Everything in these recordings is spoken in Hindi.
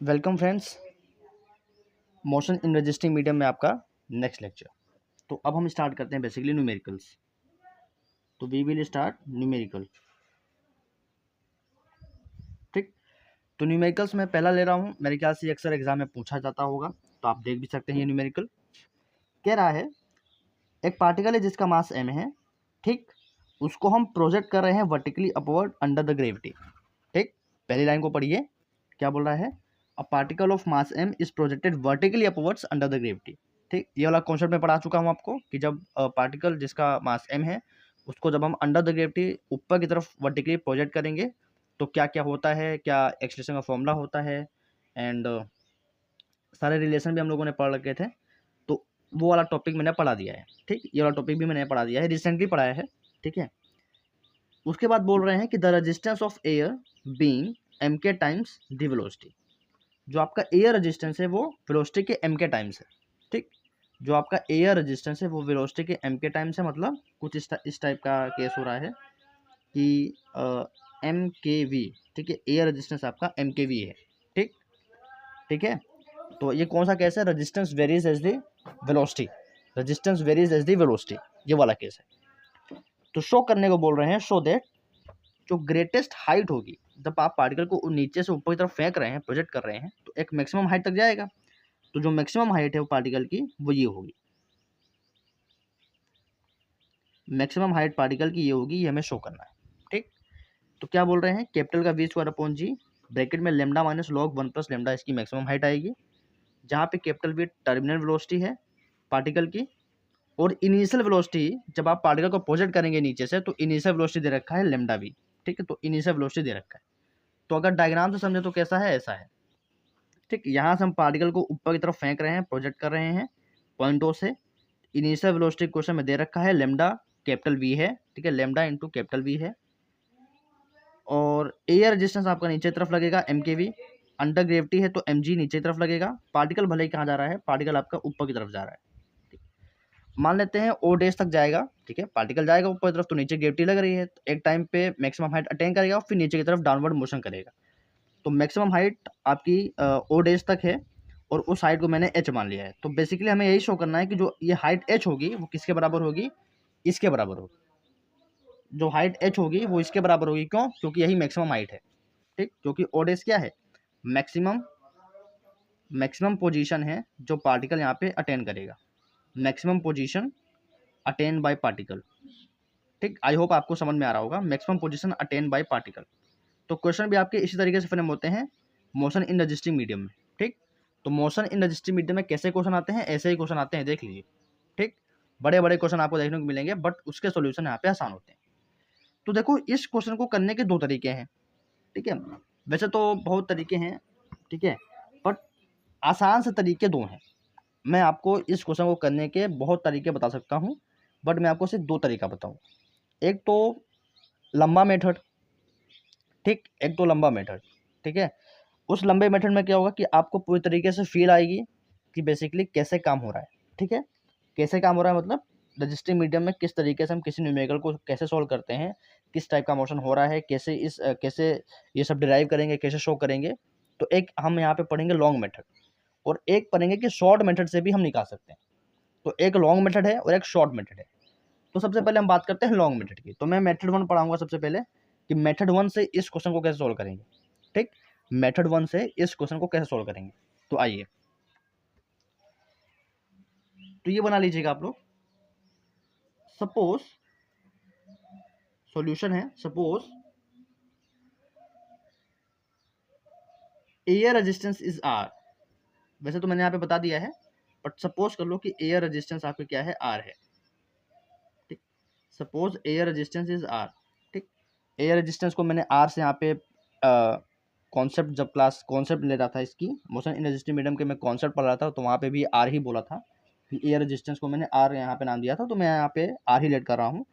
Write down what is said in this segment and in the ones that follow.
Welcome friends, motion in resisting medium में आपका नेक्स्ट लेक्चर। तो अब हम स्टार्ट करते हैं बेसिकली न्यूमेरिकल्स। तो वी विल स्टार्ट न्यूमेरिकल। ठीक, तो न्यूमेरिकल्स में पहला ले रहा हूँ, मेरे ख्याल से अक्सर एग्जाम में पूछा जाता होगा, तो आप देख भी सकते हैं। ये न्यूमेरिकल कह रहा है एक पार्टिकल है जिसका मास m है, ठीक, उसको हम प्रोजेक्ट कर रहे हैं vertically upward under the gravity. ठीक, पहली लाइन को पढ़िए, क्या बोल रहा है? A particle of mass m is projected vertically upwards under the gravity. ठीक, ये वाला कॉन्सेप्ट मैं पढ़ा चुका हूँ आपको कि जब पार्टिकल जिसका मास m है उसको जब हम अंडर द ग्रेविटी ऊपर की तरफ वर्टिकली प्रोजेक्ट करेंगे तो क्या क्या होता है, क्या एक्सलेशन का फॉर्मूला होता है, एंड सारे रिलेशन भी हम लोगों ने पढ़ रखे थे। तो वो वाला टॉपिक मैंने पढ़ा दिया है। ठीक, ये वाला टॉपिक भी मैंने पढ़ा दिया है, रिसेंटली पढ़ाया है। ठीक है, उसके बाद बोल रहे हैं कि the resistance of air being m k times the velocity. जो आपका एयर रेजिस्टेंस है वो वेलोसिटी के एम के टाइम्स है। ठीक, जो आपका एयर रेजिस्टेंस है वो वेलोसिटी के एम के टाइम्स है। मतलब कुछ इस टाइप का केस हो रहा है कि एम के वी, ठीक है, एयर रेजिस्टेंस आपका एम के वी है। ठीक, ठीक है, तो ये कौन सा केस है? Resistance varies as the velocity, resistance varies as the velocity, ये वाला केस है। तो शो करने को बोल रहे हैं, शो दैट जो ग्रेटेस्ट हाइट होगी जब आप पार्टिकल को नीचे से ऊपर की तरफ फेंक रहे हैं, प्रोजेक्ट कर रहे हैं, तो एक मैक्सिमम हाइट तक जाएगा। तो जो मैक्सिमम हाइट है वो पार्टिकल की वो ये होगी, मैक्सिमम हाइट पार्टिकल की ये होगी, ये हमें शो करना है। ठीक, तो क्या बोल रहे हैं? कैपिटल का V square upon G, bracket में lambda minus log 1 plus lambda, इसकी मैक्सिमम हाइट आएगी, जहाँ पे कैपिटल वी टर्मिनल वेलोसिटी है पार्टिकल की, और इनिशियल वेलोसिटी जब आप पार्टिकल को प्रोजेक्ट करेंगे नीचे से तो इनिशियल वेलोसिटी दे रखा है लेमडा वी। ठीक है, तो इनिशियल वेलोसिटी दे रखा है। तो अगर डायग्राम से समझे तो कैसा है? ऐसा है। ठीक, यहाँ से हम पार्टिकल को ऊपर की तरफ फेंक रहे हैं, प्रोजेक्ट कर रहे हैं पॉइंटों से। इनिशियल वेलोसिटी क्वेश्चन में दे रखा है लेमडा कैपिटल वी है। ठीक है, लेमडा इंटू कैपिटल वी है, और एयर रेजिस्टेंस आपका नीचे की तरफ लगेगा M k we, under gravity है तो एम जी नीचे की तरफ लगेगा। पार्टिकल भले ही कहाँ जा रहा है? पार्टिकल आपका ऊपर की तरफ जा रहा है। मान लेते हैं ओ डेज तक जाएगा। ठीक है, पार्टिकल जाएगा ऊपर की तरफ तो नीचे ग्रेविटी लग रही है, तो एक टाइम पे मैक्सिमम हाइट अटेन करेगा, फिर नीचे की तरफ डाउनवर्ड मोशन करेगा। तो मैक्सिमम हाइट आपकी ओ डेज तक है, और उस हाइट को मैंने एच मान लिया है। तो बेसिकली हमें यही शो करना है कि जो ये हाइट एच होगी वो किसके बराबर होगी? इसके बराबर होगी। जो हाइट एच होगी वो इसके बराबर होगी। क्यों? क्योंकि यही मैक्सिमम हाइट है। ठीक, क्योंकि ओ डेज क्या है? मैक्सिमम, मैक्सिमम पोजीशन है जो पार्टिकल यहाँ पे अटेन करेगा, maximum position attain bye particle. ठीक, आई होप आपको समझ में आ रहा होगा, maximum position attain bye particle. तो क्वेश्चन भी आपके इसी तरीके से फ्रेम होते हैं मोशन इन रजिस्टिंग मीडियम में। ठीक, तो मोशन इन रजिस्टिंग मीडियम में कैसे क्वेश्चन आते हैं? ऐसे ही क्वेश्चन आते हैं, देख लीजिए। ठीक, बड़े बड़े क्वेश्चन आपको देखने को मिलेंगे, बट उसके सॉल्यूशन यहाँ पे आसान होते हैं। तो देखो, इस क्वेश्चन को करने के दो तरीके हैं। ठीक है, वैसे तो बहुत तरीके हैं, ठीक है, बट आसान से तरीके दो हैं। मैं आपको इस क्वेश्चन को करने के बहुत तरीके बता सकता हूँ, बट मैं आपको सिर्फ दो तरीका बताऊँ। एक तो लंबा मेथड, ठीक, एक तो लंबा मेथड। ठीक है, उस लंबे मेथड में क्या होगा कि आपको पूरी तरीके से फील आएगी कि बेसिकली कैसे काम हो रहा है। ठीक है, कैसे काम हो रहा है मतलब रजिस्टिंग मीडियम में किस तरीके से हम किसी न्यूमेरिकल को कैसे सॉल्व करते हैं, किस टाइप का मोशन हो रहा है, कैसे कैसे ये सब डिराइव करेंगे, कैसे शो करेंगे। तो एक हम यहाँ पे पढ़ेंगे लॉन्ग मेथड, और एक पढ़ेंगे कि शॉर्ट मेथड से भी हम निकाल सकते हैं। तो एक लॉन्ग मेथड है और एक शॉर्ट मेथड है। तो सबसे पहले हम बात करते हैं लॉन्ग मेथड की। तो मैं मेथड 1 पढ़ाऊंगा सबसे पहले कि मेथड 1 से इस क्वेश्चन को कैसे सॉल्व करेंगे। ठीक, मेथड 1 से इस क्वेश्चन को कैसे सॉल्व करेंगे। तो आइए, तो ये बना लीजिएगा आप लोग। सपोज सॉल्यूशन है, suppose air resistance is R. वैसे तो मैंने यहाँ पे बता दिया है, बट सपोज कर लो कि एयर रेजिस्टेंस आपके क्या है? आर है। ठीक, suppose air resistance is R. ठीक, एयर रेजिस्टेंस को मैंने आर से यहाँ पे कॉन्सेप्ट, जब क्लास कॉन्सेप्ट ले रहा था इसकी मोशन इन रेजिस्टिव मीडियम के, मैं कॉन्सेप्ट पढ़ रहा था, तो वहाँ पे भी आर ही बोला था कि एयर रेजिस्टेंस को मैंने आर यहाँ पे नाम दिया था, तो मैं यहाँ पे आर ही लेट कर रहा हूँ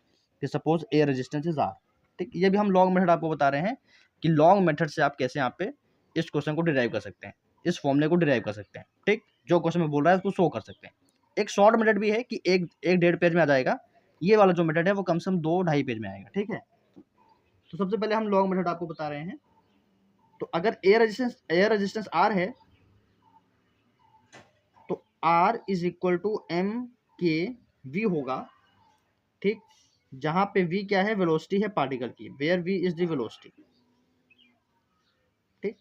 कि suppose air resistance is R. ठीक, ये भी हम लॉन्ग मेथड आपको बता रहे हैं कि लॉन्ग मेथड से आप कैसे यहाँ पे इस क्वेश्चन को डिराइव कर सकते हैं, इस फॉर्मूले को डिराइव कर सकते हैं। ठीक, जो क्वेश्चन में बोल रहा है उसको शो कर सकते हैं। एक शॉर्ट मेथड भी है कि एक एक 1.5 पेज में आ जाएगा। ये वाला जो मेथड है वो कम से कम 2-2.5 पेज में आएगा। ठीक है, तो सबसे पहले हम लॉन्ग मेथड आपको बता रहे हैं तो अगर एयर रेजिस्टेंस आर है तो R is equal to m k v होगा, ठीक। जहां पे वी क्या है, वेलोसिटी है पार्टिकल की, where v is the velocity, ठीक।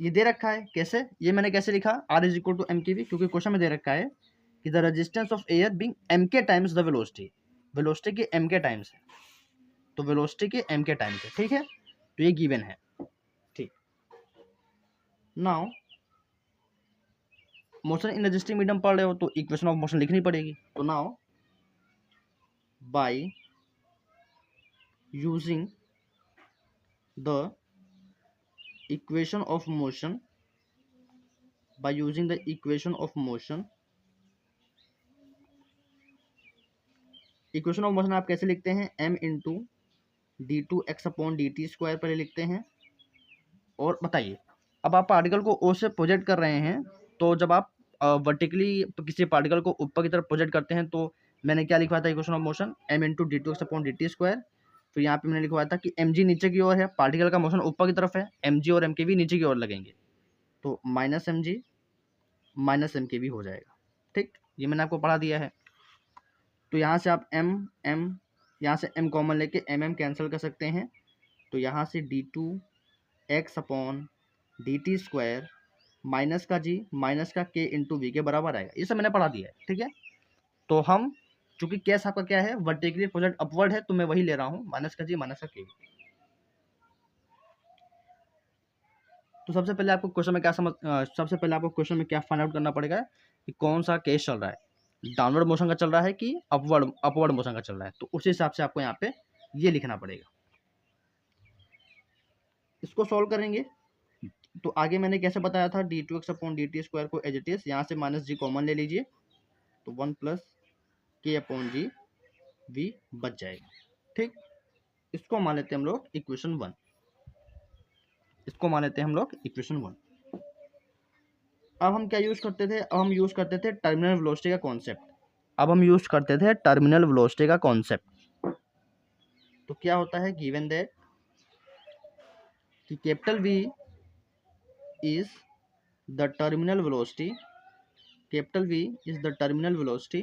ये दे रखा है कैसे, ये मैंने कैसे लिखा, R is equal to m k v, क्योंकि क्वेश्चन में दे रखा है कि the resistance of air being m k times the velocity, velocity के एम के टाइम्स है, तो वेलोसिटी के एम के टाइम्स है, ठीक है। तो ये गिवन है, ठीक। Now motion in resisting medium पढ़ रहे हो तो इक्वेशन ऑफ मोशन लिखनी पड़ेगी। तो now by using the equation of motion, by using the equation of motion, equation of motion आप कैसे लिखते हैं, m into d two x upon D T square पर लिखते हैं। और बताइए, अब आप पार्टिकल को ओ से प्रोजेक्ट कर रहे हैं, तो जब आप वर्टिकली किसी पार्टिकल को ऊपर की तरफ प्रोजेक्ट करते हैं तो मैंने क्या लिखवाया था equation of motion, m into d two x upon D T square. फिर यहाँ पे मैंने लिखवाया था कि mg नीचे की ओर है, पार्टिकल का मोशन ऊपर की तरफ है, mg और m के भी नीचे की ओर लगेंगे, तो माइनस mg माइनस m के भी हो जाएगा, ठीक। ये मैंने आपको पढ़ा दिया है। तो यहाँ से आप m यहाँ से m कॉमन लेके mm कैंसिल कर सकते हैं, तो यहाँ से d two x upon D T square minus का जी माइनस का के इंटू वी के बराबर आएगा। ये सब मैंने पढ़ा दिया है, ठीक है। तो हम चूंकि केस आपका क्या है, वर्टिकली प्रोजेक्ट अपवर्ड है, तो मैं वही ले रहा हूँ, माइनस का जी माइनस का के। तो सबसे पहले आपको क्वेश्चन में क्या सबसे पहले आपको क्वेश्चन में क्या फाइंड आउट करना पड़ेगा कि कौन सा केस चल रहा है, डाउनवर्ड मोशन का चल रहा है कि अपवर्ड मोशन का चल रहा है। तो उस हिसाब से आपको यहाँ पे ये लिखना पड़ेगा। इसको सॉल्व करेंगे तो आगे मैंने कैसे बताया था, d two x upon D T square को एज इट इज, यहाँ से माइनस जी कॉमन ले लीजिए, तो 1 plus K upon ji we बच जाएगा, ठीक। इसको मान लेते हैं हम लोग इक्वेशन 1, इसको मान लेते हैं हम लोग इक्वेशन 1। अब हम क्या यूज करते थे, अब हम यूज करते थे टर्मिनल वेलोसिटी का कॉन्सेप्ट, अब हम यूज करते थे टर्मिनल वेलोसिटी का कॉन्सेप्ट। तो क्या होता है, गिवन दैट कि capital V is the terminal velocity, capital V is the terminal velocity,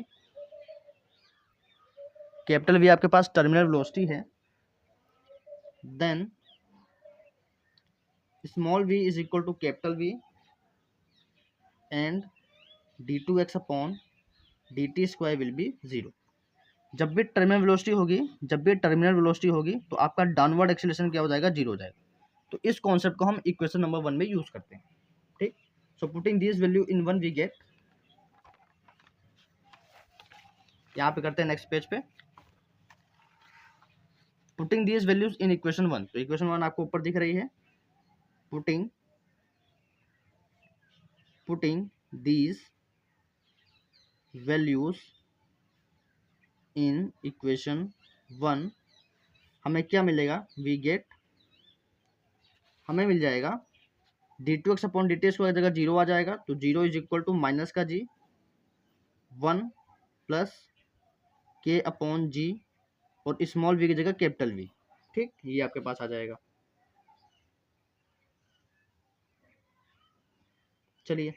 capital V आपके पास टर्मिनल वेलोसिटी है, then small v is equal to capital V and d two x upon D T square will be zero. जब भी टर्मिनल वेलोसिटी होगी, जब भी टर्मिनल वेलोसिटी होगी तो आपका डाउनवर्ड एक्सीलरेशन क्या हो जाएगा, जीरो हो जाएगा। तो इस कॉन्सेप्ट को हम इक्वेशन नंबर 1 में यूज करते हैं, ठीक। So putting this value in 1 we get, यहाँ पे करते हैं नेक्स्ट पेज पे, putting this values in equation 1। तो इक्वेशन 1 आपको ऊपर दिख रही है, पुटिंग these values in equation 1 हमें क्या मिलेगा, वी गेट, हमें मिल जाएगा D two x upon D T square जगह जीरो आ जाएगा, तो zero is equal to minus का जी 1 प्लस के अपॉन जी और स्मॉल वी की जगह कैपिटल वी, ठीक। ये आपके पास आ जाएगा। चलिए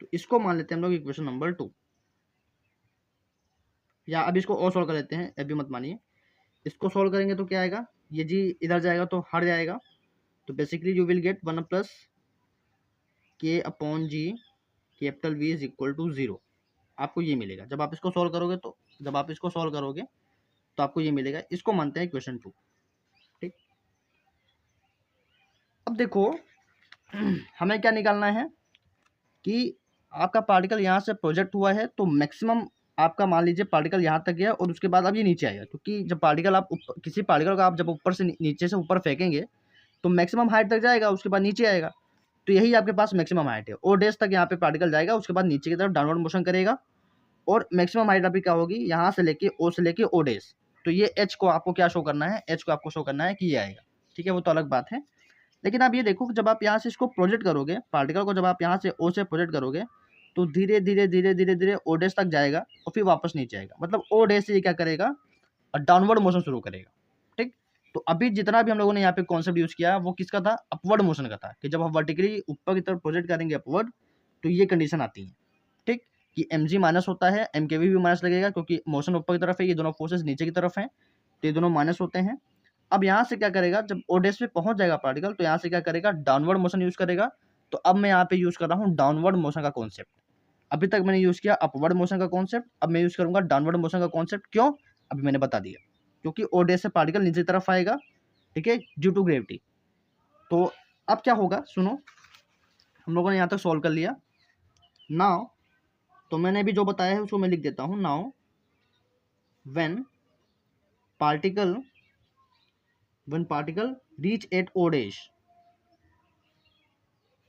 तो इसको मान लेते हैं हम लोग इक्वेशन नंबर 2, या अब इसको और सॉल्व कर लेते हैं, अभी मत मानिए। इसको सॉल्व करेंगे तो क्या आएगा, ये जी इधर जाएगा तो हट जाएगा, तो basically you will get 1 plus K upon G capital V is equal to zero. आपको ये मिलेगा जब आप इसको सॉल्व करोगे, तो जब आप इसको सॉल्व करोगे तो आपको ये मिलेगा। इसको मानते हैं इक्वेशन 2, ठीक। अब देखो हमें क्या निकालना है कि आपका पार्टिकल यहाँ से प्रोजेक्ट हुआ है, तो मैक्सिमम आपका मान लीजिए पार्टिकल यहाँ तक गया और उसके बाद अब ये नीचे आएगा, क्योंकि जब पार्टिकल आप किसी पार्टिकल को आप जब ऊपर से नीचे से ऊपर फेंकेंगे तो मैक्सिमम हाइट तक जाएगा, उसके बाद नीचे आएगा। तो यही आपके पास मैक्सिमम हाइट है, ओ डेज तक यहाँ पे पार्टिकल जाएगा, उसके बाद नीचे की तरफ डाउनवर्ड मोशन करेगा, और मैक्सिमम हाइट अभी क्या होगी, यहाँ से लेके ओ से लेके ओ डेज। तो ये एच को आपको क्या शो करना है, एच को आपको शो करना है कि ये आएगा, ठीक है। वो तो अलग बात है, लेकिन आप ये देखो कि जब आप यहाँ से इसको प्रोजेक्ट करोगे, पार्टिकल को जब आप यहाँ से ओ से प्रोजेक्ट करोगे तो धीरे धीरे धीरे धीरे धीरे ओ डेज तक जाएगा और फिर वापस नीचे आएगा, मतलब ओ डेज से ये क्या करेगा, डाउनवर्ड मोशन शुरू करेगा, ठीक। तो अभी जितना भी हम लोगों ने यहाँ पे कॉन्सेप्ट यूज किया वो किसका था, अपवर्ड मोशन का था, कि जब हम वर्टिकली ऊपर की तरफ प्रोजेक्ट करेंगे अपवर्ड तो ये कंडीशन आती है, ठीक, कि mg माइनस होता है, mkv भी माइनस लगेगा क्योंकि मोशन ऊपर की तरफ है, ये दोनों फोर्सेस नीचे की तरफ हैं, तो ये दोनों माइनस होते हैं। अब यहाँ से क्या करेगा, जब ओडेस पे पहुंच जाएगा पार्टिकल तो यहाँ से क्या करेगा, डाउनवर्ड मोशन यूज करेगा। तो अब मैं यहाँ पे यूज कर रहा हूँ डाउनवर्ड मोशन का कॉन्सेप्ट। अभी तक मैंने यूज किया अपवर्ड मोशन का कॉन्सेप्ट, अब मैं यूज करूंगा डाउनवर्ड मोशन का कॉन्सेप्ट। क्यों, अभी मैंने बता दिया, क्योंकि ओडेस से पार्टिकल नीचे की तरफ आएगा, ठीक है, ड्यू टू ग्रेविटी। तो अब क्या होगा सुनो, हम लोगों ने यहाँ तक सॉल्व कर लिया। नाउ तो मैंने अभी जो बताया है उसको मैं लिख देता हूँ। Now when particle reach at o dash,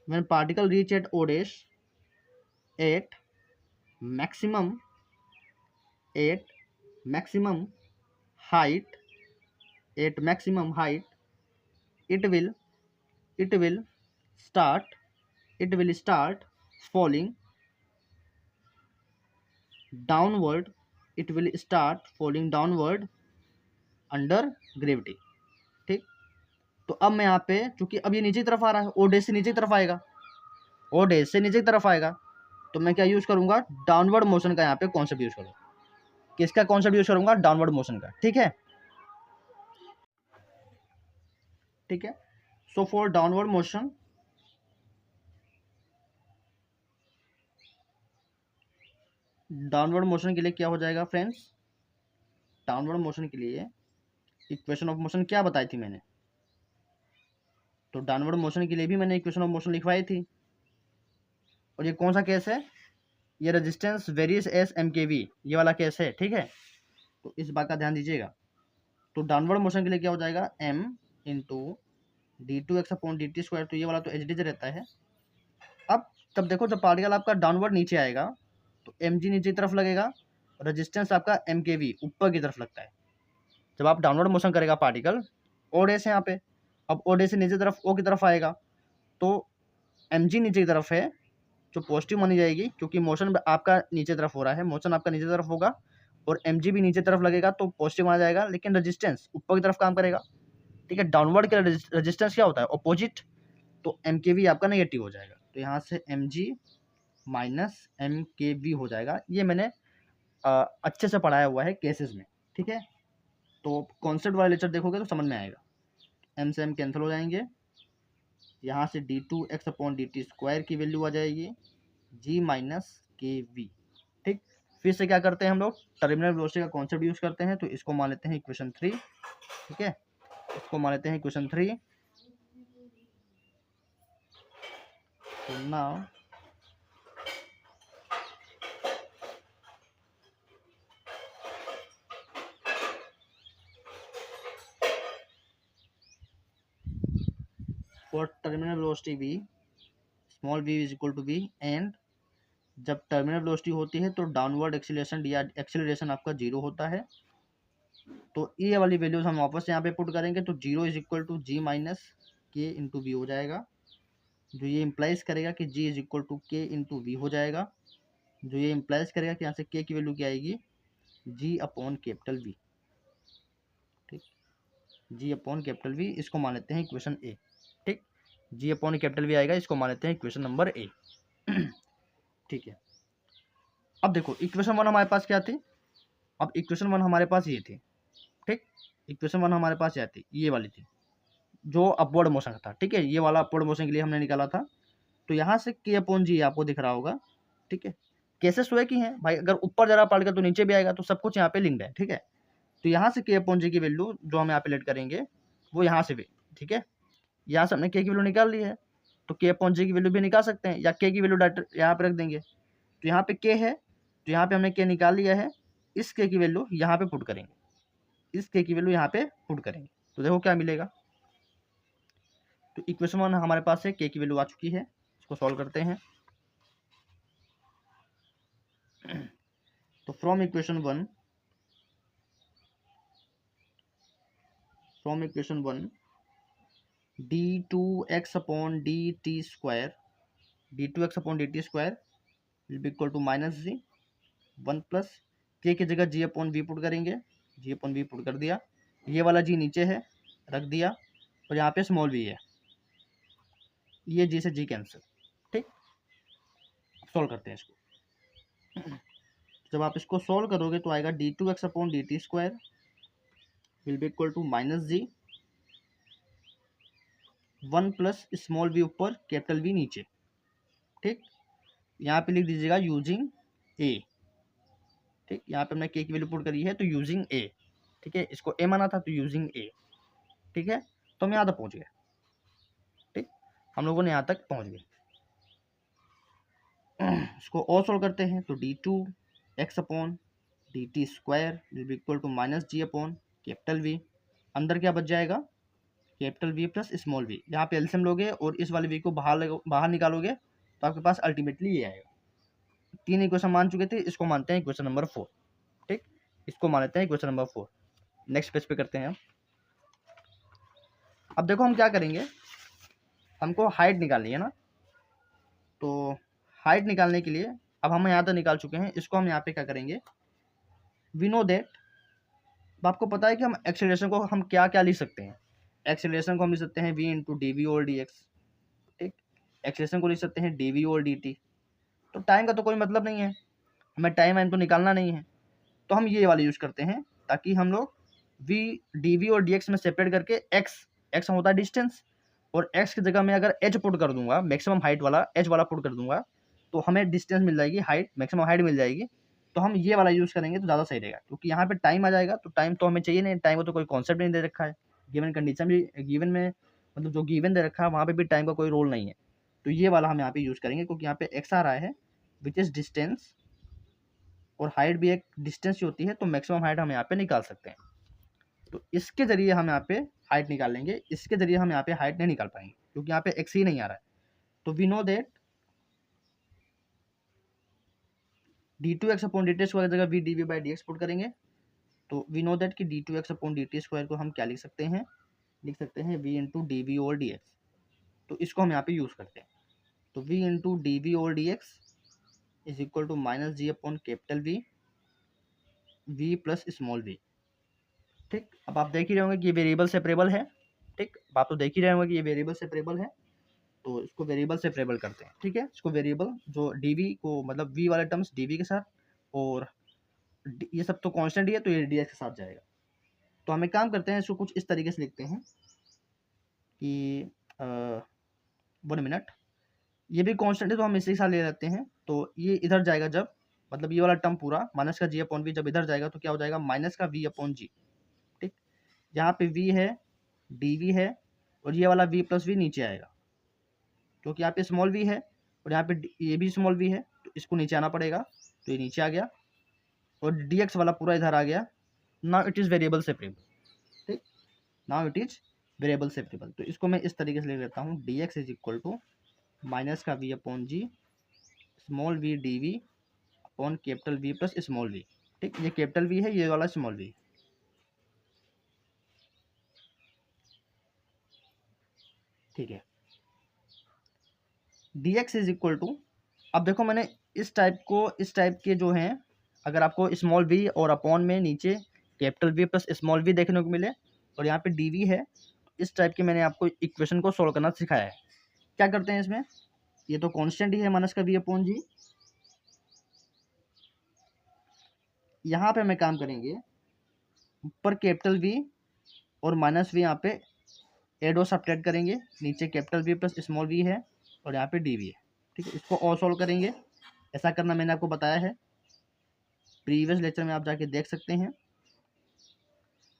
when particle reach at o dash at maximum height, it will start falling downward, under gravity, ठीक। तो अब मैं यहाँ पे चूंकि अब ये नीचे की तरफ आ रहा है, ओ डेज से नीचे की तरफ आएगा, तो मैं क्या यूज करूंगा, डाउनवर्ड मोशन का यहाँ पे कॉन्सेप्ट यूज करूंगा। किसका कॉन्सेप्ट यूज करूंगा, डाउनवर्ड मोशन का, ठीक है। सो फॉर डाउनवर्ड मोशन के लिए क्या हो जाएगा फ्रेंड्स, डाउनवर्ड मोशन के लिए इक्वेशन ऑफ मोशन क्या बताई थी मैंने, तो डाउनवर्ड मोशन के लिए भी मैंने इक्वेशन ऑफ मोशन लिखवाई थी। और ये कौन सा केस है, ये रेजिस्टेंस वेरियस एस mkv, ये वाला केस है, ठीक है। तो इस बात का ध्यान दीजिएगा। तो डाउनवर्ड मोशन के लिए क्या हो जाएगा, m इंटू d2x/dt², तो ये वाला तो एच रहता है। अब तब देखो जब पार्टिकल आपका डाउनवर्ड नीचे आएगा तो mg नीचे की तरफ लगेगा, रेजिस्टेंस आपका mkv ऊपर की तरफ लगता है। जब आप डाउनवर्ड मोशन करेगा पार्टिकल, ओ डे से यहाँ पे, अब ओ डे से नीचे तरफ ओ की तरफ आएगा, तो mg नीचे की तरफ है जो पॉजिटिव मानी जाएगी, क्योंकि मोशन आपका नीचे तरफ हो रहा है, मोशन आपका नीचे तरफ होगा और mg भी नीचे तरफ लगेगा तो पॉजिटिव माना जाएगा, लेकिन रेजिस्टेंस ऊपर की तरफ काम करेगा, ठीक है। डाउनवर्ड के रेजिस्टेंस क्या होता है, ऑपोजिट, तो mkv आपका नेगेटिव हो जाएगा, तो यहाँ से mg माइनस mkv हो जाएगा। ये मैंने अच्छे से पढ़ाया हुआ है केसेस में, ठीक है। तो कॉन्सेप्ट वाला लेक्चर देखोगे तो समझ में आएगा। m से m कैंसिल हो जाएंगे, यहाँ से d2x/dt² की वैल्यू आ जाएगी g माइनस kv, ठीक। फिर से क्या करते हैं हम लोग, टर्मिनल वेलोसिटी का कॉन्सेप्ट यूज करते हैं, तो इसको मान लेते हैं इक्वेशन 3, ठीक है, इसको मान लेते हैं इक्वेशन 3। तो now for terminal velocity v, small v is equal to v, and जब टर्मिनल वेलोसिटी होती है तो डाउनवर्ड एक्सीलरेशन या एक्सीलरेशन आपका 0 होता है। तो ये वाली वैल्यूज हम वापस यहाँ पे पुट करेंगे, तो 0 is equal to g minus k into v हो जाएगा, जो ये इम्प्लाइज करेगा कि g is equal to k into v हो जाएगा, जो ये इम्प्लाइज करेगा कि यहाँ से k की वैल्यू क्या आएगी, g/V, ठीक, g/V, इसको मान लेते हैं इक्वेशन ए, ठीक, g/V आएगा, इसको मान लेते हैं इक्वेशन नंबर ए, ठीक है। अब देखो इक्वेशन 1 हमारे पास क्या थी, अब इक्वेशन 1 हमारे पास ये थी, ठीक, इक्वेशन 1 हमारे पास क्या थी, ये वाली थी जो अपवर्ड मोशन था, ठीक है, ये वाला अपवर्ड मोशन के लिए हमने निकाला था। तो यहाँ से k/g आपको दिख रहा होगा, ठीक है। केसेस हुए कि हैं भाई, अगर ऊपर जा रहा पार्टिकल तो नीचे भी आएगा, तो सब कुछ यहाँ पे लिंक्ड है, ठीक है। तो यहाँ से k/g की वैल्यू जो हम यहाँ पे लेट करेंगे वो यहाँ से भी, ठीक है, यहाँ से हमने k की वैल्यू निकाल ली है, तो k/g की वैल्यू भी निकाल सकते हैं, या k की वैल्यू डायरेक्ट यहाँ पे रख देंगे। तो यहाँ पे k है, तो यहाँ पे हमने k निकाल लिया है, इस k की वैल्यू यहाँ पे पुट करेंगे, इस k की वैल्यू यहाँ पे पुट करेंगे, तो देखो क्या मिलेगा। तो इक्वेशन 1 हमारे पास है, k की वैल्यू आ चुकी है, इसको सॉल्व करते हैं। तो from equation 1 d2x/dt² will be equal to minus g 1 plus k की जगह g/v पुट करेंगे, g/v पुट कर दिया, ये वाला g नीचे है रख दिया, और यहाँ पे स्मॉल वी है, ये जी से जी कैंसिल। ठीक, सॉल्व करते हैं इसको। जब आप इसको सॉल्व करोगे तो आएगा d2x upon dt square will be equal to minus g, 1 plus small v ऊपर कैपिटल वी नीचे। ठीक, यहाँ पे लिख दीजिएगा यूजिंग ए। ठीक, यहाँ पे हमने के की वैल्यू पुट करी है तो यूजिंग ए। ठीक है, इसको ए माना था तो यूजिंग ए। ठीक है, तो हम यहाँ तक पहुँच गए। ठीक, हम लोगों ने यहाँ तक पहुँच गए। इसको और सोल्व करते हैं तो d2x upon dt square will be equal to minus g upon capital V. अंदर क्या बच जाएगा, capital V plus small v. यहाँ पे एलसीएम लोगे और इस वाले वी को बाहर निकालोगे तो आपके पास अल्टीमेटली ये आएगा। 3 इक्वेशन मान चुके थे, इसको मानते हैं इक्वेशन नंबर 4। ठीक, इसको मान लेते हैं इक्वेशन नंबर 4। नेक्स्ट पेज पे करते हैं हम। अब देखो हम क्या करेंगे, हमको हाइट निकालनी है ना, तो हाइट निकालने के लिए अब हम यहाँ तक निकाल चुके हैं, इसको हम यहाँ पे क्या करेंगे, वी नो दैट, आपको पता है कि हम एक्सेलरेशन को हम क्या क्या लिख सकते हैं। एक्सेलरेशन को हम लिख सकते हैं v इंटू डी वी और डी एक्स। ठीक, एक्सेलरेशन को लिख सकते हैं डी वी और डी टी। तो टाइम का तो कोई मतलब नहीं है, हमें टाइम वाइम तो निकालना नहीं है, तो हम ये वाला यूज करते हैं ताकि हम लोग v डी वी और डी एक्स में सेपरेट करके x होता है डिस्टेंस, और x की जगह मैं अगर h पुट कर दूंगा, मैक्सिमम हाइट वाला h वाला पुट कर दूंगा, तो हमें डिस्टेंस मिल जाएगी, हाइट मैक्सिमम हाइट मिल जाएगी। तो हम ये वाला यूज़ करेंगे तो ज़्यादा सही रहेगा, क्योंकि यहाँ पे टाइम आ जाएगा, तो टाइम तो हमें चाहिए नहीं, टाइम को तो कोई कॉन्सेप्ट नहीं दे रखा है, गिवन कंडीशन भी गिवन में, मतलब जो गिवन दे रखा है वहाँ पे भी टाइम का कोई रोल नहीं है। तो ये वाला हम यहाँ पे यूज़ करेंगे, क्योंकि यहाँ पे एक्स आ रहा है विच इज़ डिस्टेंस, और हाइट भी एक डिस्टेंस ही होती है, तो मैक्सिमम हाइट हम यहाँ पे निकाल सकते हैं। तो इसके जरिए हम यहाँ पे हाइट निकाल लेंगे, इसके जरिए हम यहाँ पे हाइट नहीं निकाल पाएंगे, क्योंकि यहाँ पे एक्स ही नहीं आ रहा है। तो we know that d2x upon dt square की जगह v dv by dx put करेंगे, तो वी नो दैट कि d2x अपॉन dt स्क्वायर को हम क्या लिख सकते हैं, लिख सकते हैं v इंटू डी वी और डी एक्स। तो इसको हम यहाँ पे यूज़ करते हैं, तो v इंटू डी वी और d x is equal to minus g upon capital v plus small v। ठीक, अब आप देख ही रहे होंगे कि ये वेरिएबल सेपरेबल है। ठीक, अब आप तो देख ही रहे होंगे कि ये वेरिएबल सेपरेबल है, तो इसको वेरिएबल सेपरेबल करते हैं। ठीक है, इसको वेरिएबल जो डी को मतलब v वाले टर्म्स डी के साथ, और ये सब तो कांस्टेंट ही है, तो ये डी के साथ जाएगा। तो हम एक काम करते हैं, इसको कुछ इस तरीके से लिखते हैं कि 1 मिनट, ये भी कांस्टेंट है तो हम इसी के साथ ले लेते हैं। तो ये इधर जाएगा जब, मतलब ये वाला टर्म पूरा माइनस का जी अपॉन वी जब इधर जाएगा तो क्या हो जाएगा, माइनस का वी अपॉन जी। ठीक, यहाँ पे वी है, डी वी है, और ये वाला वी प्लस वी नीचे आएगा, क्योंकि यहाँ पे स्मॉल वी है और यहाँ पे ये भी स्मॉल वी है, तो इसको नीचे आना पड़ेगा, तो ये नीचे आ गया, और डी एक्स वाला पूरा इधर आ गया। Now it is variable separable. ठीक, now it is variable separable. तो इसको मैं इस तरीके से ले लेता हूँ, D x is equal to minus का we upon G, small V D V upon capital V plus small we. ठीक, ये कैपिटल वी है, ये वाला स्मॉल वी। ठीक है, d x is equal to, अब देखो मैंने इस टाइप के जो हैं, अगर आपको स्मॉल वी और अपॉन में नीचे capital V plus small v देखने को मिले, और यहाँ पे डी वी है, इस टाइप के मैंने आपको इक्वेशन को सोल्व करना सिखाया है। क्या करते हैं इसमें, ये तो कांस्टेंट ही है माइनस का वी अपॉन जी, यहाँ पे हमें काम करेंगे, ऊपर कैपिटल वी और माइनस वी यहाँ पे एड और सब्ट्रैक्ट करेंगे, नीचे capital V plus small v है, और यहाँ पे डी वी है। ठीक है, इसको और सॉल्व करेंगे, ऐसा करना मैंने आपको बताया है, प्रीवियस लेक्चर में आप जाके देख सकते हैं।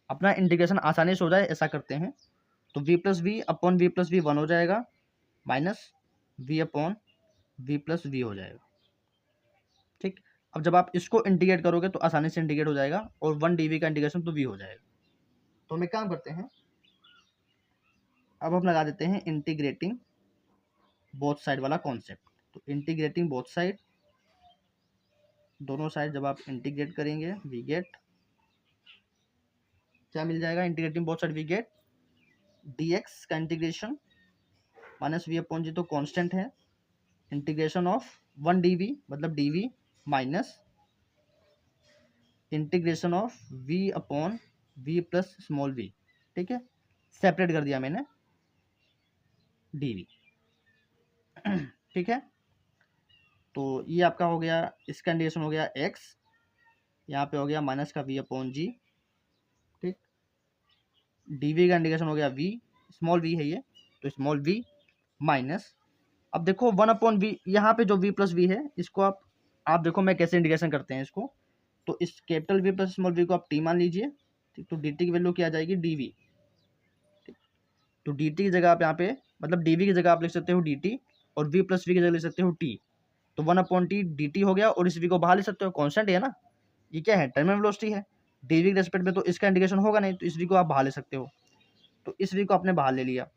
अपना इंटीग्रेशन आसानी से हो जाए ऐसा करते हैं, तो V plus v upon we plus v 1 हो जाएगा, minus v upon we plus v हो जाएगा। ठीक, अब जब आप इसको इंटीग्रेट करोगे तो आसानी से इंटीग्रेट हो जाएगा, और 1 डी का इंटीग्रेशन तो वी हो जाएगा। तो हम एक काम करते हैं, अब हम लगा देते हैं इंटीग्रेटिंग बोथ साइड वाला कॉन्सेप्ट। तो इंटीग्रेटिंग बोथ साइड, दोनों साइड जब आप इंटीग्रेट करेंगे वी गेट, क्या मिल जाएगा, integrating both side we get d x का integration minus v upon g तो कांस्टेंट है, इंटीग्रेशन ऑफ 1 डी वी मतलब d v minus integration of v upon we plus small we. ठीक है, सेपरेट कर दिया मैंने dv। ठीक है, तो ये आपका हो गया, इसका इंडिकेशन हो गया x, यहाँ पे हो गया माइनस का v अपॉन जी। ठीक, dv का इंडिकेशन हो गया v, स्मॉल v है ये, तो स्मॉल v माइनस, अब देखो 1 अपॉन वी, यहाँ पे जो v प्लस वी है इसको आप देखो मैं कैसे इंडिकेशन करते हैं इसको, तो इस capital V plus small v को आप t मान लीजिए। ठीक, तो dt की वैल्यू क्या आ जाएगी dv। ठीक, तो dt की जगह आप यहाँ पे, मतलब dv की जगह आप लिख सकते हो dt, और v प्लस वी की जगह लिख सकते हो t। तो 1 अपॉन टी dt हो गया, और इस v को बाहर ले सकते हो, कॉन्स्टेंट है ना, ये क्या है, टर्मिनल वेलोसिटी है, dv के रेस्पेक्ट में तो इसका इंडिकेशन होगा नहीं, तो इस v को आप बाहर ले सकते हो, तो इस v को आपने बाहर ले लिया।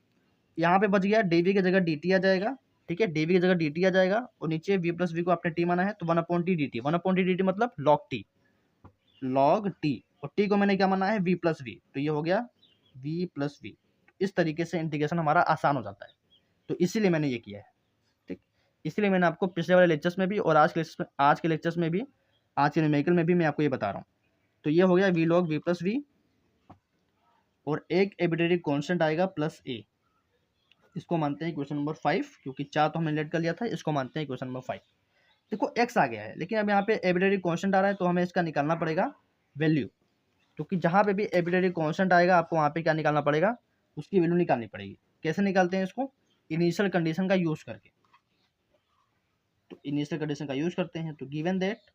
यहाँ पे बच गया dv की जगह dt आ जाएगा। ठीक है, dv की जगह dt आ जाएगा, और नीचे v प्लस वी को आपने t माना है, तो 1 upon T dt, 1 upon T dt मतलब log t, और t को मैंने क्या माना है, v प्लस वी, तो ये हो गया v प्लस वी। इस तरीके से इंटीग्रेशन हमारा आसान हो जाता है, तो इसीलिए मैंने ये किया है। ठीक, इसीलिए मैंने आपको पिछले वाले लेक्चर्स में भी और आज के लेक्चर्स में भी, आज के न्यूमेरिकल में भी मैं आपको ये बता रहा हूँ। तो ये हो गया v log v plus v, और एक एबिलिटी कॉन्स्टेंट आएगा प्लस a, इसको मानते हैं क्वेश्चन नंबर 5, क्योंकि 4 तो हमने लेट कर लिया था, इसको मानते हैं क्वेश्चन नंबर 5। देखो x आ गया है, लेकिन अब यहाँ पे एबिलिटी कांस्टेंट आ रहा है, तो हमें इसका निकालना पड़ेगा वैल्यू, क्योंकि जहाँ पे भी एबिलिटी कांस्टेंट आएगा आपको वहाँ पे क्या निकालना पड़ेगा, उसकी वैल्यू निकालनी पड़ेगी। कैसे निकालते हैं इसको, इनिशियल कंडीशन का यूज करके। तो इनिशियल कंडीशन का यूज करते हैं, तो given that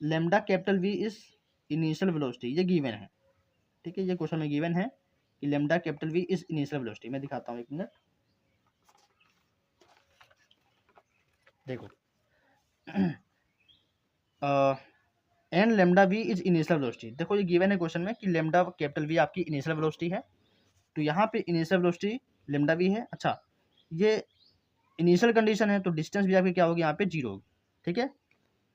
lambda capital V is initial velocity, ये गिवन है। ठीक है, ये क्वेश्चन में गिवन है कि lambda capital V is initial velocity. मैं दिखाता हूँ, एक मिनट, देखो and lambda v is initial velocity. देखो ये गिवन है क्वेश्चन में कि लेमडा कैपिटल वी आपकी इनिशियल वेलोसिटी है, तो यहाँ पे इनिशियल वेलोसिटी लेमडा वी है। अच्छा, ये इनिशियल कंडीशन है, तो डिस्टेंस भी आपकी क्या होगी, यहाँ पे 0 होगी। ठीक है,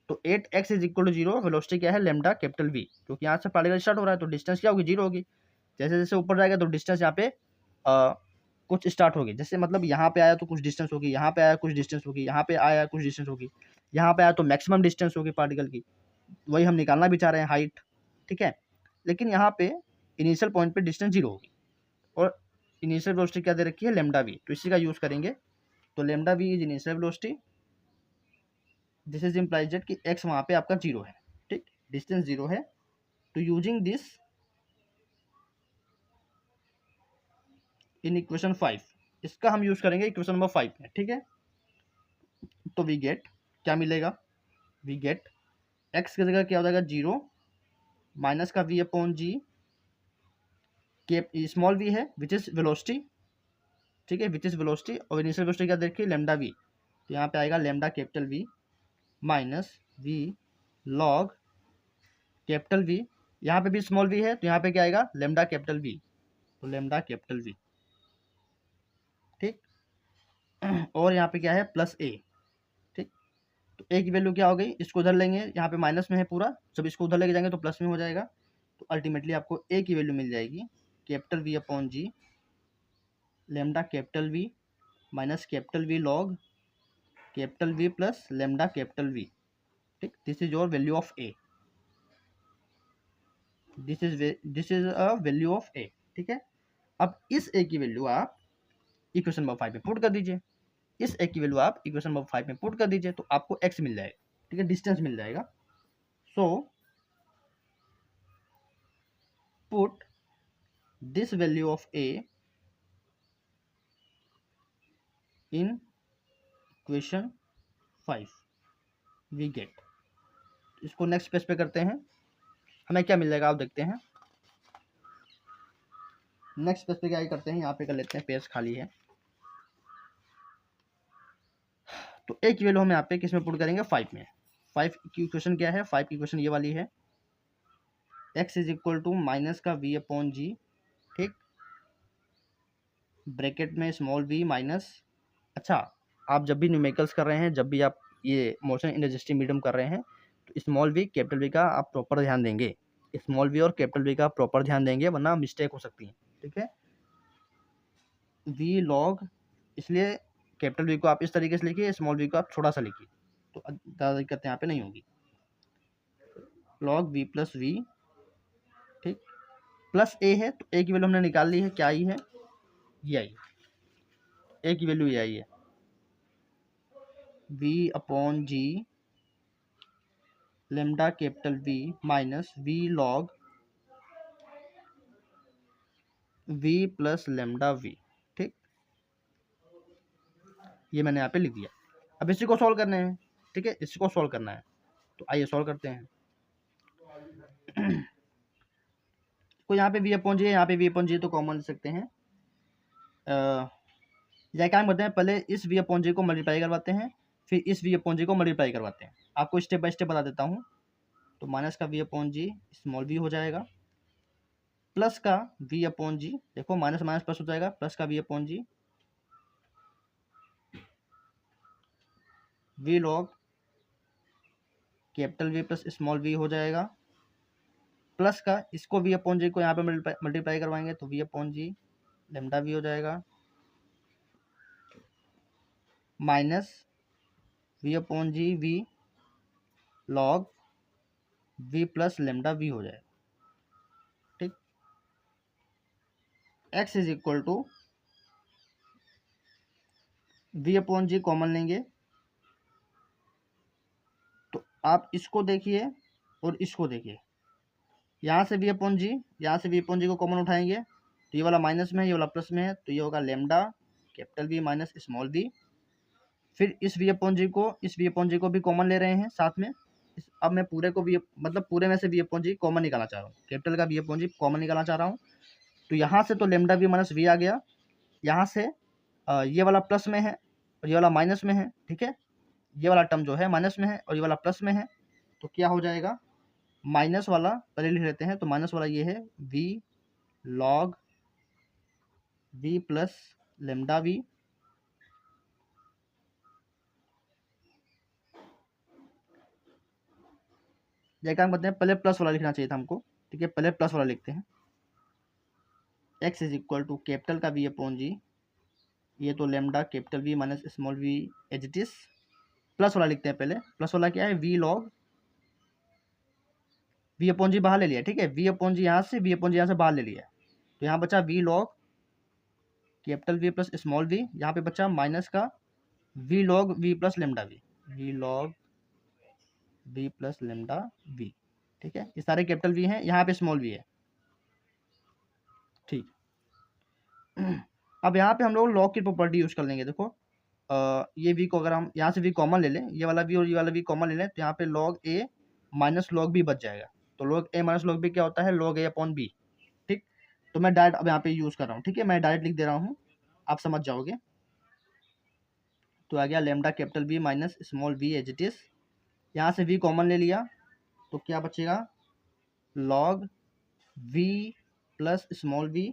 तो 8x is equal to 0, velocity क्या है, लेमडा कैपिटल वी, क्योंकि यहाँ से पार्टिकल स्टार्ट हो रहा है, तो डिस्टेंस क्या होगी, 0 होगी। जैसे जैसे ऊपर जाएगा तो डिस्टेंस यहाँ पे कुछ स्टार्ट होगी, जैसे मतलब यहाँ पे आया तो कुछ डिस्टेंस होगी, यहाँ पे आया कुछ डिस्टेंस होगी, यहाँ पे आया कुछ डिस्टेंस होगी, यहाँ पे आया तो मैक्सिमम डिस्टेंस होगी पार्टिकल की, वही हम निकालना भी चाह रहे हैं, हाइट। ठीक है, लेकिन यहाँ पे इनिशियल पॉइंट पे डिस्टेंस 0 होगी, और इनिशियल वेलोसिटी क्या दे रखी है, लेमडा वी, तो इसी का यूज करेंगे। तो lambda v is initial velocity, this is implies that कि एक्स वहाँ पे आपका 0 है। ठीक, डिस्टेंस 0 है, तो यूजिंग दिस इन इक्वेशन 5, इसका हम यूज करेंगे इक्वेशन नंबर 5 में। ठीक है, तो वी गेट, क्या मिलेगा, वी गेट एक्स की जगह क्या हो जाएगा, 0 माइनस का v अपॉन जी, के स्मॉल v है विच इज वेलोसिटी। ठीक है, विच इज वेलोसिटी, और इनिशियल वेलोसिटी क्या देखिए, लेमडा v, तो यहाँ पे आएगा lambda capital V minus v log capital V, यहाँ पे भी स्मॉल v है, तो यहाँ पे क्या आएगा, लेमडा कैपिटल V, तो लेमडा कैपिटल V। ठीक, और यहाँ पे क्या है, प्लस a। ठीक, तो a की वैल्यू क्या हो गई, इसको उधर लेंगे, यहाँ पे माइनस में है पूरा, जब इसको उधर लेके जाएंगे तो प्लस में हो जाएगा, तो अल्टीमेटली आपको a की वैल्यू मिल जाएगी कैपिटल V अपॉन जी, lambda capital V minus capital V log capital V plus lambda capital V। ठीक, this is your value of a, this is a value of a। ठीक है, अब इस a की वैल्यू आप इक्वेशन नंबर 5 में पुट कर दीजिए, इस a की वैल्यू आप इक्वेशन नंबर 5 में पुट कर दीजिए, तो आपको x मिल जाएगा। ठीक है, डिस्टेंस मिल जाएगा। So put this value of a in equation 5, we get, इसको नेक्स्ट पेज पे करते हैं, हमें क्या मिल जाएगा आप देखते हैं। नेक्स्ट पेज पे क्या करते हैं, यहाँ पे कर लेते हैं, पेज खाली है, तो a की वैल्यू हम यहाँ पे किस में पुट करेंगे, 5 में। 5 की इक्वेशन क्या है, 5 की इक्वेशन ये वाली है, x is equal to minus का v अपॉन जी, ठीक, ब्रैकेट में स्मॉल v माइनस, अच्छा आप जब भी न्यूमेरिकल्स कर रहे हैं, जब भी आप ये मोशन इन रेजिस्टिव मीडियम कर रहे हैं, तो स्मॉल v कैपिटल V का आप प्रॉपर ध्यान देंगे, स्मॉल v और कैपिटल V का प्रॉपर ध्यान देंगे, वरना मिस्टेक हो सकती है। ठीक है, v लॉग, इसलिए कैपिटल V को आप इस तरीके से लिखिए, स्मॉल v को आप छोटा सा लिखिए, तो ज़्यादा दिक्कत यहाँ पे नहीं होगी। लॉग v प्लस v, ठीक, प्लस ए है, तो ए की वैल्यू हमने निकाल ली है, क्या आई है, ये आई है, ए की वैल्यू ये आई है, v अपॉन जी lambda capital V minus V log V plus lambda V। ठीक, ये मैंने यहाँ पे लिख दिया। अब इसी को सॉल्व करने हैं, ठीक है, इसी को सॉल्व करना है, तो आइए सॉल्व करते हैं। तो यहाँ पे v अपॉन जी है, यहाँ पे v अपॉन जी तो कॉमन ले सकते हैं। या क्या करते हैं, पहले इस v अपॉन जी को मल्टीप्लाई करवाते हैं, फिर इस v अपॉन जी को मल्टीप्लाई करवाते हैं। आपको स्टेप बाय स्टेप बता देता हूँ। तो माइनस का v upon G small v हो जाएगा, प्लस का v अपॉन जी, देखो माइनस माइनस प्लस हो जाएगा, प्लस का v upon g v log capital V plus small v हो जाएगा, प्लस का इसको v अपॉन जी को यहाँ पे मल्टीप्लाई करवाएंगे तो v अपॉन जी लेमडा v हो जाएगा, minus v upon g v log v plus lambda v हो जाएगा। ठीक, x is equal to v upon g common लेंगे, तो आप इसको देखिए और इसको देखिए, यहाँ से v अपॉन जी, यहाँ से v अपॉन जी को कॉमन उठाएंगे तो ये वाला माइनस में है, ये वाला प्लस में है, तो ये होगा lambda capital V minus small v। फिर इस v अपॉन जी को, इस v अपॉन जी को भी कॉमन ले रहे हैं साथ में। अब मैं पूरे को v मतलब पूरे में से v अपॉन जी कॉमन निकालना चाह रहा हूँ, कैपिटल का v अपॉन जी कॉमन निकालना चाह रहा हूँ। तो यहाँ से तो लेमडा v माइनस v आ गया, यहाँ से ये वाला प्लस में है और ये वाला माइनस में है। ठीक है, ये वाला टर्म जो है माइनस में है और ये वाला प्लस में है, तो क्या हो जाएगा, माइनस वाला पहले लिख लेते हैं, तो माइनस वाला ये है v log v plus lambda v, जैसा हम कहते हैं पहले प्लस वाला लिखना चाहिए था हमको। ठीक है, पहले प्लस वाला लिखते हैं, x is equal to capital का v अपॉन जी, ये तो lambda capital V minus small v as it is, plus वाला लिखते हैं पहले। प्लस वाला क्या है, v log v upon g बाहर ले लिया। ठीक है, v अपॉन जी यहाँ से, v अपॉन जी यहाँ से बाहर ले लिया, तो यहाँ बचा v log capital V plus small v, यहाँ पे बचा माइनस का v log v plus lambda v, v log v plus lambda v। ठीक है, ये सारे कैपिटल V हैं, यहाँ पे स्मॉल v है। ठीक, अब यहाँ पे हम लोग लॉग की प्रॉपर्टी यूज कर लेंगे। देखो ये v को अगर हम यहाँ से v कॉमन ले लें, ये वाला v और ये वाला v कॉमन ले लें, तो यहाँ पे log a minus log b बच जाएगा। तो log a minus log b क्या होता है, log a अपॉन b। ठीक, तो मैं डायरेक्ट अब यहाँ पे यूज कर रहा हूँ। ठीक है, मैं डायरेक्ट लिख दे रहा हूँ, आप समझ जाओगे। तो आ गया lambda capital V minus small v as it is, यहाँ से v कॉमन ले लिया, तो क्या बचेगा, log v plus small v।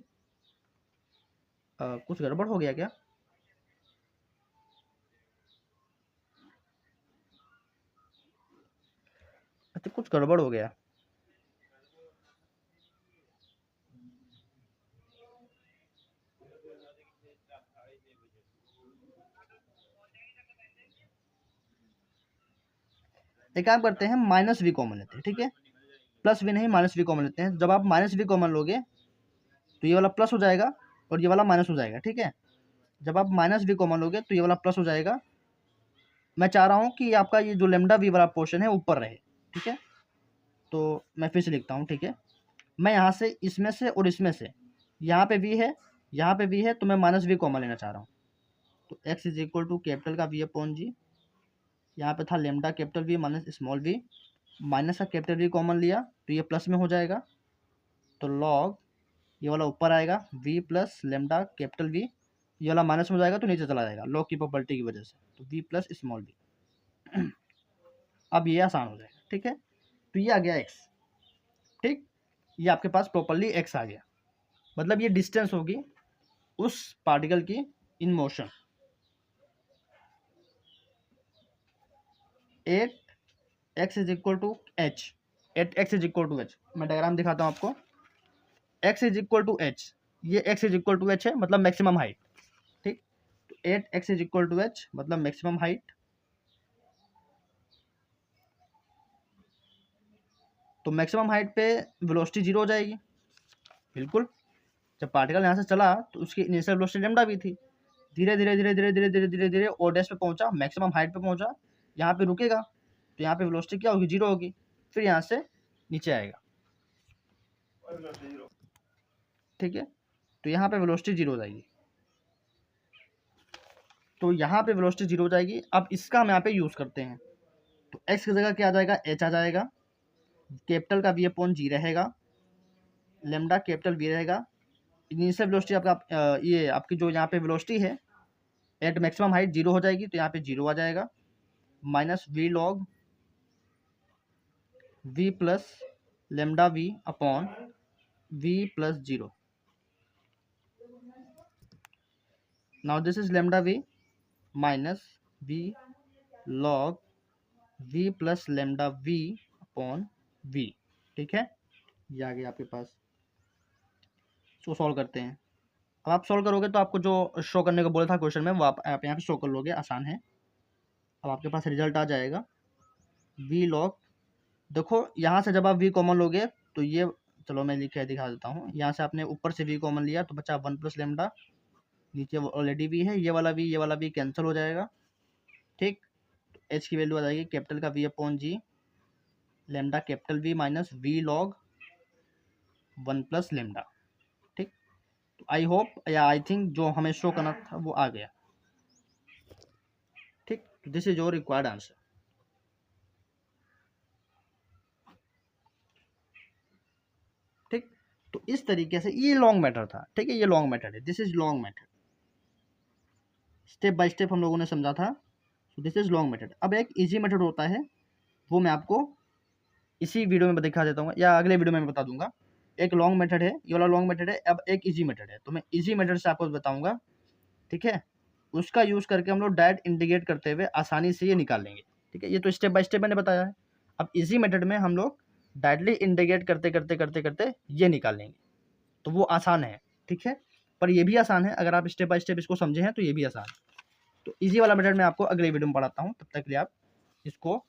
कुछ गड़बड़ हो गया क्या, अच्छा कुछ गड़बड़ हो गया। एक काम करते हैं, माइनस वी कॉमन लेते हैं। ठीक है, प्लस वी नहीं, माइनस वी कॉमन लेते हैं। जब आप माइनस वी कॉमन लोगे तो ये वाला प्लस हो जाएगा और ये वाला माइनस हो जाएगा। ठीक है, जब आप माइनस वी कॉमन लोगे तो ये वाला प्लस हो जाएगा। मैं चाह रहा हूँ कि आपका ये जो लेमडा वी वाला पोर्शन है ऊपर रहे। ठीक है, तो मैं फिर से लिखता हूँ। ठीक है, मैं यहाँ से इसमें से और इसमें से, यहाँ पे वी है, यहाँ पे वी है, तो मैं माइनस वी कॉमन लेना चाह रहा हूँ। तो x is equal to capital का वी अपॉन जी, यहाँ पे था lambda capital V minus small v, minus का कैपिटल वी कॉमन लिया तो ये प्लस में हो जाएगा, तो लॉग ये वाला ऊपर आएगा v plus lambda capital V, ये वाला माइनस में हो जाएगा तो नीचे चला जाएगा लॉग की प्रॉपर्टी की वजह से, तो v प्लस स्मॉल v। अब ये आसान हो जाएगा। ठीक है, तो ये आ गया x। ठीक, ये आपके पास प्रॉपरली x आ गया, मतलब ये डिस्टेंस होगी उस पार्टिकल की in motion. 8x is equal to h, 8x is equal to h। मैं डायग्राम दिखाता हूँ आपको। x is equal to h, ये x is equal to h है, मतलब मैक्सिमम हाइट। ठीक, तो 8x is equal to h मतलब मैक्सिमम हाइट। तो मैक्सिमम हाइट पे वेलोसिटी जीरो हो जाएगी। बिल्कुल, जब पार्टिकल यहाँ से चला तो उसकी इनिशियल वेलोसिटी लैम्डा भी थी। धीरे धीरे धीरे धीरे धीरे धीरे धीरे धीरे ओ डैश पे पहुंचा, मैक्सिमम हाइट पे पहुंचा, यहाँ पे रुकेगा तो यहाँ पे वेलोसिटी क्या होगी, 0 होगी, फिर यहाँ से नीचे आएगा। ठीक है, तो यहाँ पे वेलोसिटी 0 हो जाएगी। तो यहाँ पे वेलोसिटी 0 हो जाएगी। अब इसका हम यहाँ पे यूज करते हैं, तो x की जगह क्या आ जाएगा, h आ जाएगा, कैपिटल का v अपॉन g रहेगा, लेमडा कैपिटल v रहेगा, इनिशियल वेलोसिटी आपका ये आपकी जो यहाँ पे वेलोसिटी है एट मैक्सिमम हाइट 0 हो जाएगी, तो यहाँ पे 0 आ जाएगा, minus v log v plus lambda v upon v plus 0। Now this is lambda v minus v log v plus lambda v upon v। ठीक है, ये आ गया आपके पास। इसको सॉल्व करते हैं। अब आप सॉल्व करोगे तो आपको जो शो करने को बोला था क्वेश्चन में वो आप यहाँ पे शो कर लोगे, आसान है। अब आपके पास रिजल्ट आ जाएगा v लॉग, देखो यहाँ से जब आप v कॉमन लोगे तो ये, चलो मैं लिख के दिखा देता हूँ, यहाँ से आपने ऊपर से v कॉमन लिया तो बचा 1 प्लस लेमडा, नीचे ऑलरेडी v है, ये वाला v कैंसिल हो जाएगा। ठीक, तो h की वैल्यू आ जाएगी कैपिटल का v upon g, lambda capital v minus v log 1 plus lambda. ठीक, तो आई होप या आई थिंक जो हमें शो करना था वो आ गया। ठीक, तो this is your required answer. ठीक, तो इस तरीके से ये लॉन्ग मेथड था। ठीक है, ये लॉन्ग मेथड है, this is long method, step by step हम लोगों ने समझा था। So this is long method. अब एक इजी मेथड होता है, वो मैं आपको इसी वीडियो में दिखा देता हूँ या अगले वीडियो में मैं बता दूंगा। एक लॉन्ग मेथड है, ये वाला लॉन्ग मेथड है, अब एक इजी मेथड है, तो मैं इजी मेथड से आपको बताऊंगा। ठीक है, उसका यूज करके हम लोग डायरेक्ट इंटीग्रेट करते हुए आसानी से ये निकाल लेंगे। ठीक है, ये तो स्टेप बाय स्टेप मैंने बताया है। अब इजी मेथड में हम लोग डायरेक्टली इंटीग्रेट करते करते करते करते ये निकाल लेंगे, तो वो आसान है। ठीक है, पर ये भी आसान है, अगर आप स्टेप बाय स्टेप इसको समझे हैं तो ये भी आसान है। तो इजी वाला मेथड मैं आपको अगले वीडियो में पढ़ाता हूँ, तब तक के लिए आप इसको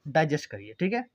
डाइजेस्ट करिए। ठीक है।